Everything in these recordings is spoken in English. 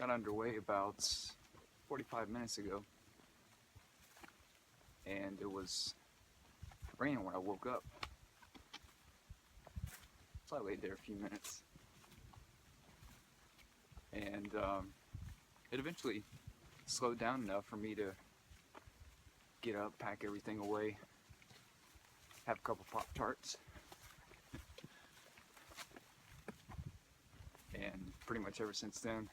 Got underway about 45 minutes ago, and it was raining when I woke up. So I laid there a few minutes, and it eventually slowed down enough for me to get up, pack everything away, have a couple Pop-Tarts, and pretty much ever since then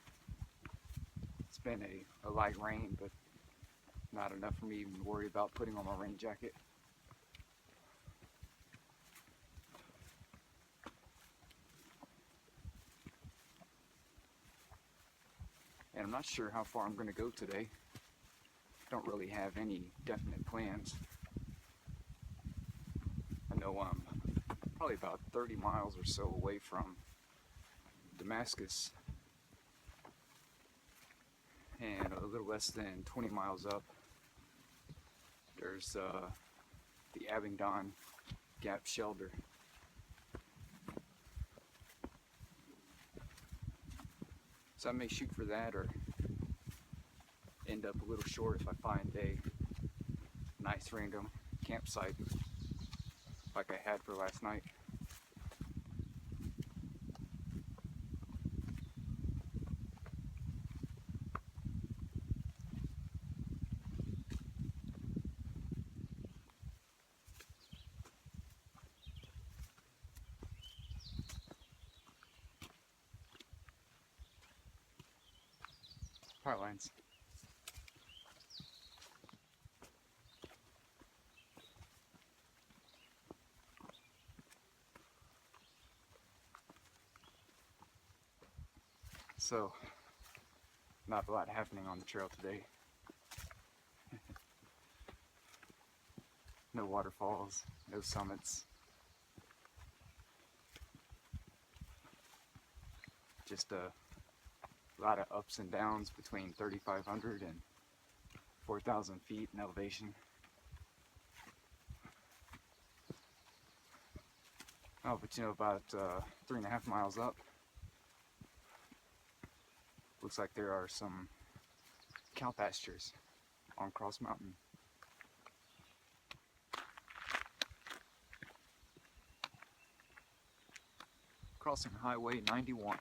it's been a light rain, but not enough for me even to worry about putting on my rain jacket. And I'm not sure how far I'm going to go today. Don't really have any definite plans. I know I'm probably about 30 miles or so away from Damascus, and a little less than 20 miles up there's the Abingdon Gap shelter. So I may shoot for that or end up a little short if I find a nice random campsite like I had for last night. Power lines. So, not a lot happening on the trail today. No waterfalls, no summits. Just a lot of ups and downs between 3,500 and 4,000 feet in elevation. Oh, but you know, about 3.5 miles up, looks like there are some cow pastures on Cross Mountain. Crossing Highway 91.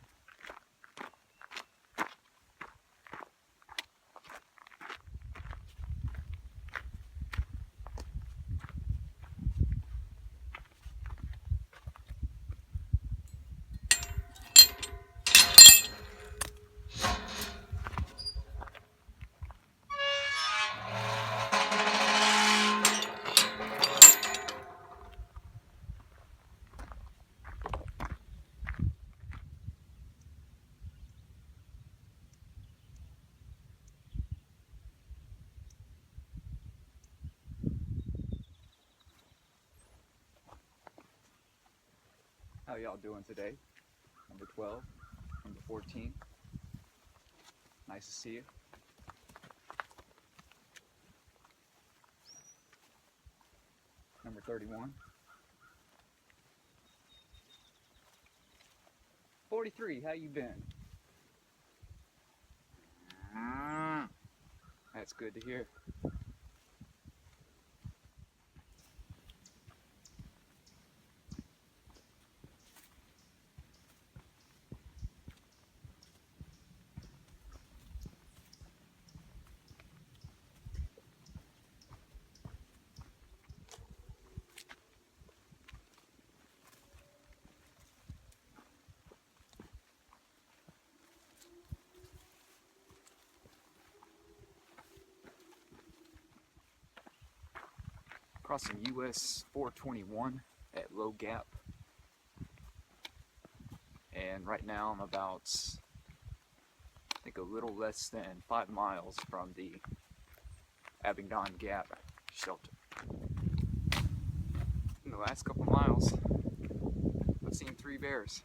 How y'all doing today? Number 12, number 14. Nice to see you. Number 31. 43, how you been? That's good to hear. Crossing US 421 at Low Gap, and right now I'm about, I think, a little less than 5 miles from the Abingdon Gap shelter. In the last couple miles, I've seen 3 bears.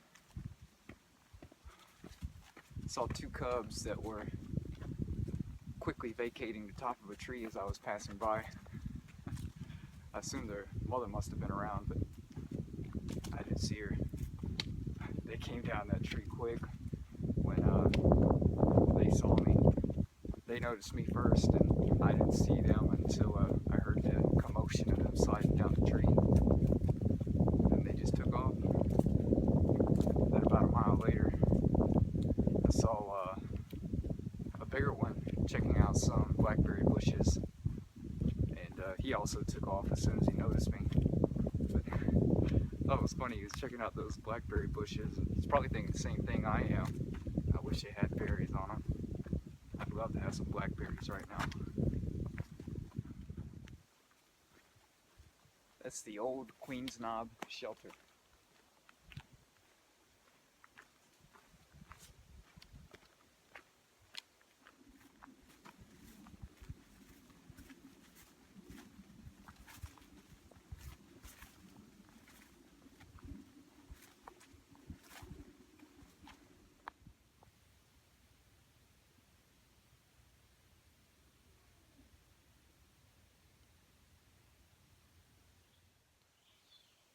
Saw 2 cubs that were quickly vacating the top of a tree as I was passing by. I assume their mother must have been around, but I didn't see her. They came down that tree quick when they they noticed me first, and I didn't see them until I heard the commotion of them sliding down the tree. And they just took off. Then about a mile later, I saw a bigger one checking out some blackberry bushes, and he also took off as soon as he noticed me. But I thought it was funny, he was checking out those blackberry bushes, and he's probably thinking the same thing I am. I wish they had berries on them. I'd love to have some blackberries right now. That's the old Queen's Knob shelter.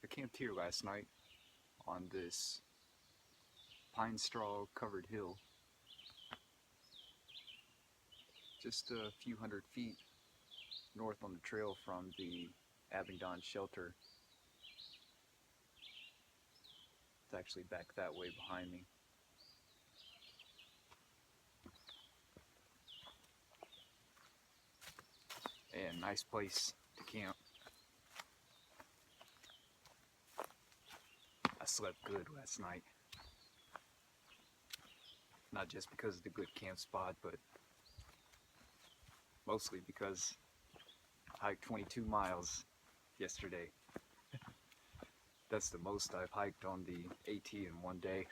I camped here last night on this pine straw covered hill, just a few hundred feet north on the trail from the Abingdon shelter. It's actually back that way behind me. And nice place to camp. I slept good last night. Not just because of the good camp spot, but mostly because I hiked 22 miles yesterday. That's the most I've hiked on the AT in one day.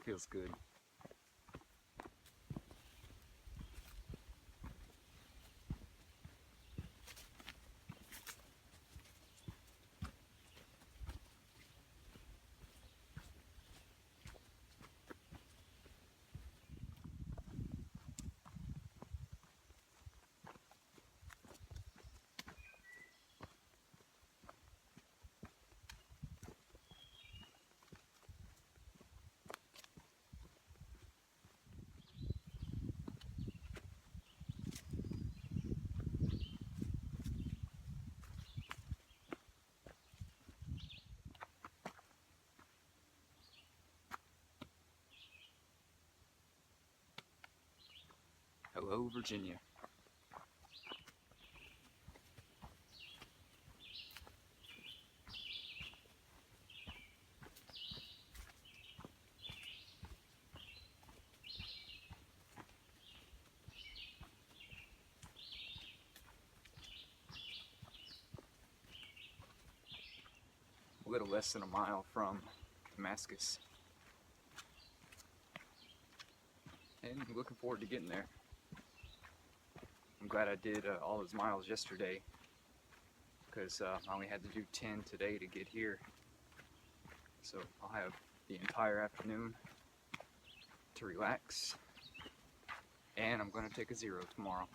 Feels good. Hello, Virginia. A little less than a mile from Damascus. And I'm looking forward to getting there. I'm glad I did all those miles yesterday, because I only had to do 10 today to get here. So I'll have the entire afternoon to relax, and I'm going to take a 0 tomorrow.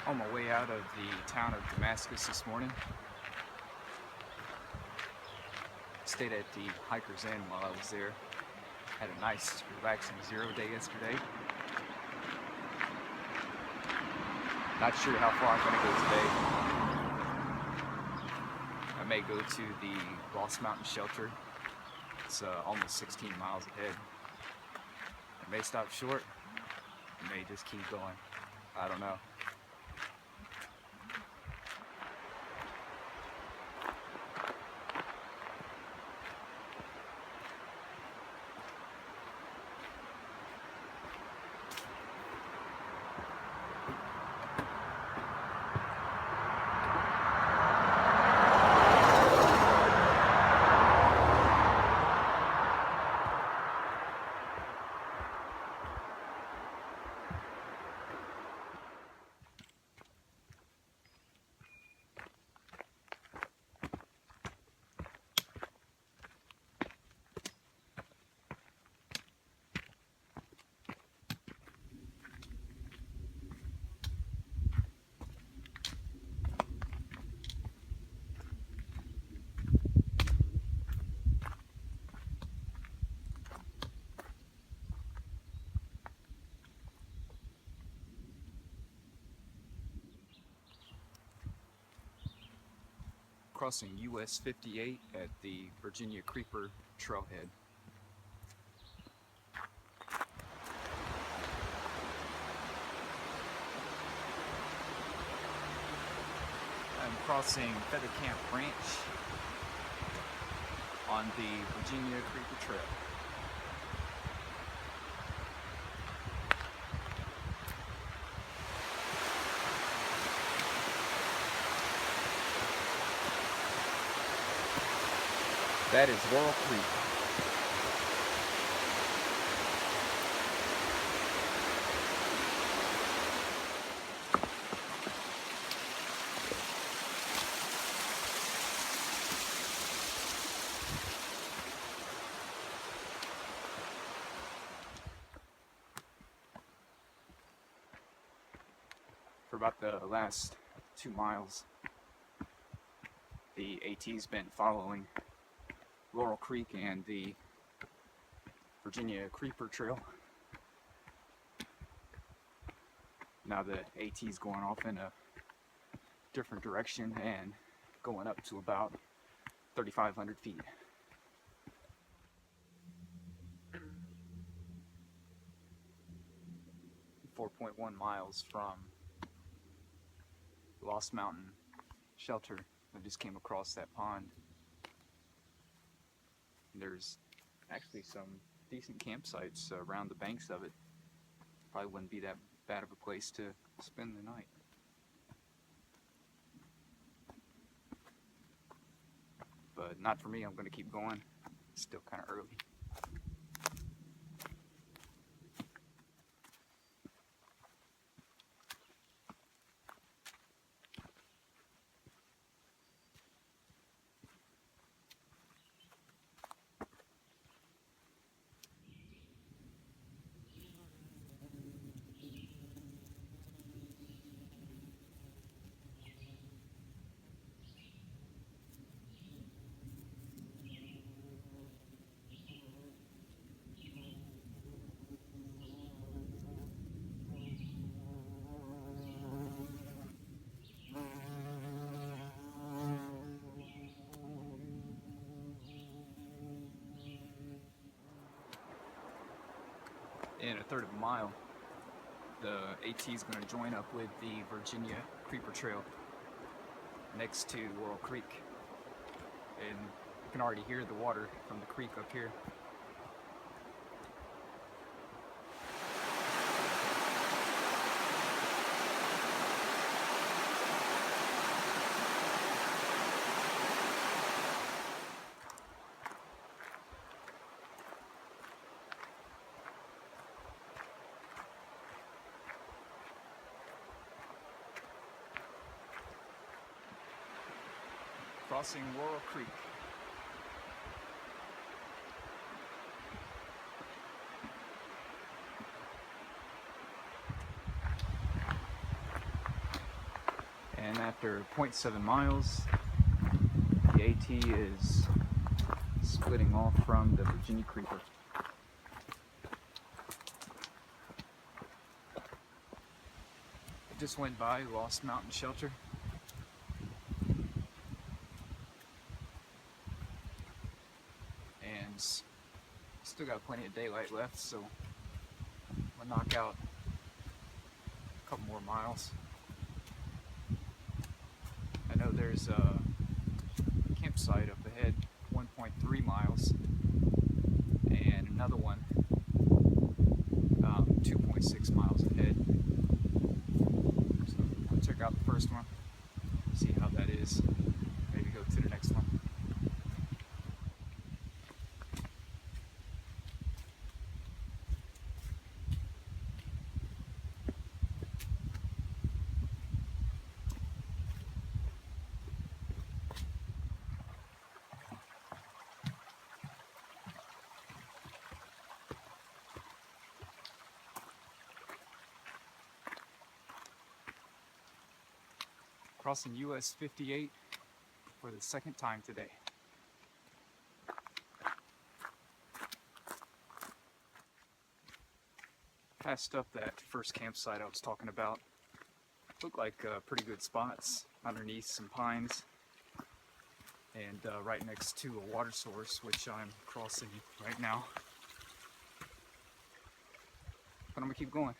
On my way out of the town of Damascus this morning. Stayed at the Hiker's Inn while I was there. Had a nice, relaxing 0 day yesterday. Not sure how far I'm going to go today. I may go to the Lost Mountain shelter. It's almost 16 miles ahead. I may stop short. I may just keep going. I don't know. Crossing US 58 at the Virginia Creeper Trailhead. I'm crossing Feather Camp Ranch on the Virginia Creeper Trail. That is Laurel Creek. For about the last 2 miles, the AT's been following Laurel Creek and the Virginia Creeper Trail. Now the AT's going off in a different direction and going up to about 3,500 feet. .1 miles from Lost Mountain Shelter. I just came across that pond. There's actually some decent campsites around the banks of it. Probably wouldn't be that bad of a place to spend the night. But not for me, I'm going to keep going. It's still kind of early. In a third of a mile, the AT is going to join up with the Virginia Creeper Trail next to Laurel Creek. And you can already hear the water from the creek up here. Crossing Laurel Creek. And after 0.7 miles, the AT is splitting off from the Virginia Creeper. I just went by Lost Mountain Shelter. Still got plenty of daylight left, so I'm gonna knock out a couple more miles. I know there's a campsite up ahead, 1.3 miles, and another one 2.6 miles ahead. So I'll check out the first one, see how that is, maybe go to the next one. Crossing US 58 for the second time today. Passed up that first campsite I was talking about. Looked like pretty good spots underneath some pines. and right next to a water source, which I'm crossing right now. But I'm gonna keep going.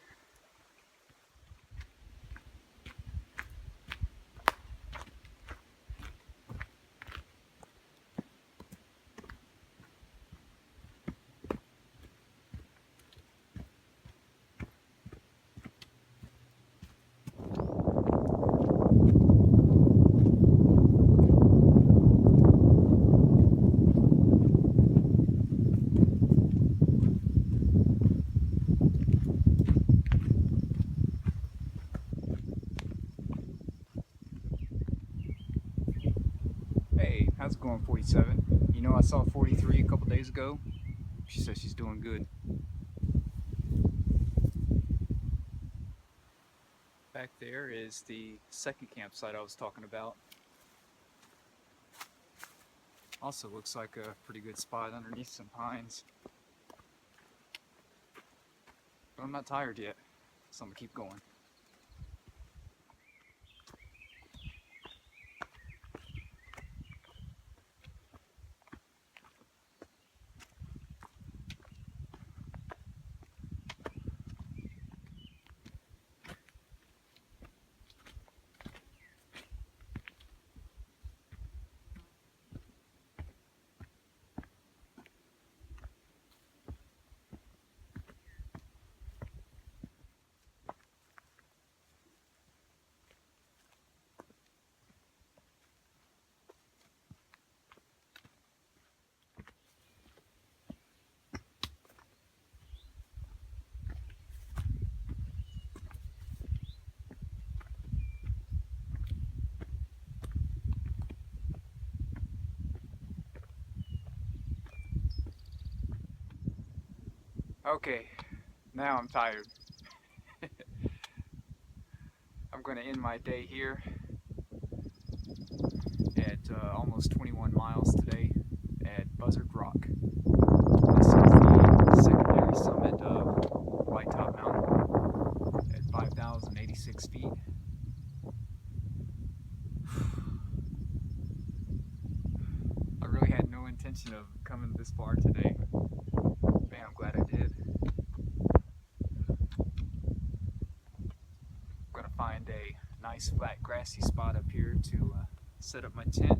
Hey, how's it going, 47? You know, I saw 43 a couple days ago. She says she's doing good. Back there is the second campsite I was talking about. Also looks like a pretty good spot underneath some pines. But I'm not tired yet, so I'm gonna keep going. Okay, now I'm tired. I'm going to end my day here at almost 21 miles today at Buzzard Rock. This is the secondary summit of Whitetop Mountain at 5,086 feet. I really had no intention of coming this far today. Man, I'm glad I did. I'm gonna find a nice flat grassy spot up here to set up my tent.